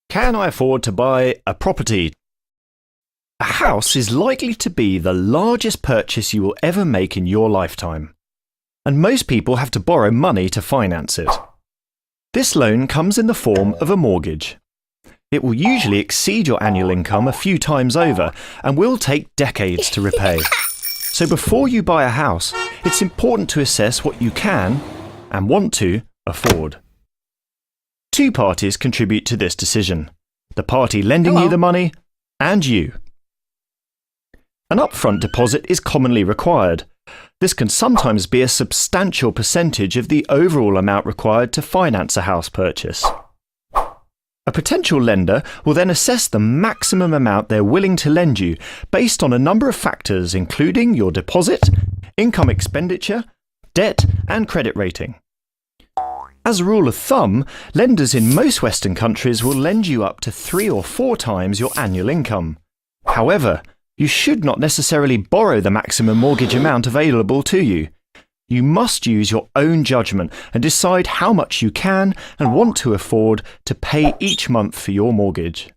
Can I afford to buy a property? A house is likely to be the largest purchase you will ever make in your lifetime, and most people have to borrow money to finance it. This loan comes in the form of a mortgage. It will usually exceed your annual income a few times over and will take decades to repay. So before you buy a house, it's important to assess what you can and want to afford. Two parties contribute to this decision: the party lending you the money and you. An upfront deposit is commonly required. This can sometimes be a substantial percentage of the overall amount required to finance a house purchase. A potential lender will then assess the maximum amount they're willing to lend you based on a number of factors, including your deposit, income expenditure, debt, and credit rating. As a rule of thumb, lenders in most Western countries will lend you up to 3 or 4 times your annual income. However, you should not necessarily borrow the maximum mortgage amount available to you. You must use your own judgment and decide how much you can and want to afford to pay each month for your mortgage.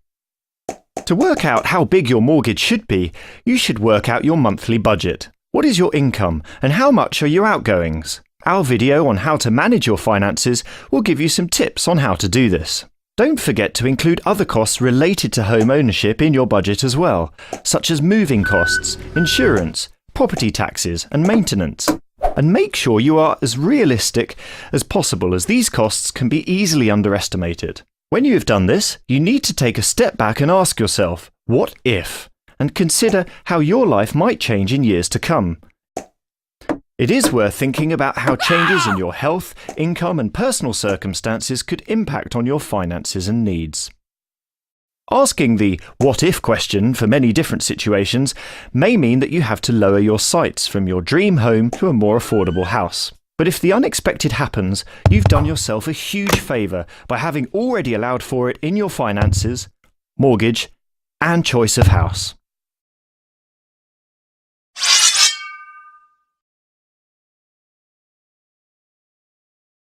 To work out how big your mortgage should be, you should work out your monthly budget. What is your income and how much are your outgoings? Our video on how to manage your finances will give you some tips on how to do this. Don't forget to include other costs related to home ownership in your budget as well, such as moving costs, insurance, property taxes, and maintenance. And make sure you are as realistic as possible, as these costs can be easily underestimated. When you have done this, you need to take a step back and ask yourself, what if? And consider how your life might change in years to come. It is worth thinking about how changes in your health, income, and personal circumstances could impact on your finances and needs. Asking the what if question for many different situations may mean that you have to lower your sights from your dream home to a more affordable house. But if the unexpected happens, you've done yourself a huge favour by having already allowed for it in your finances, mortgage, and choice of house.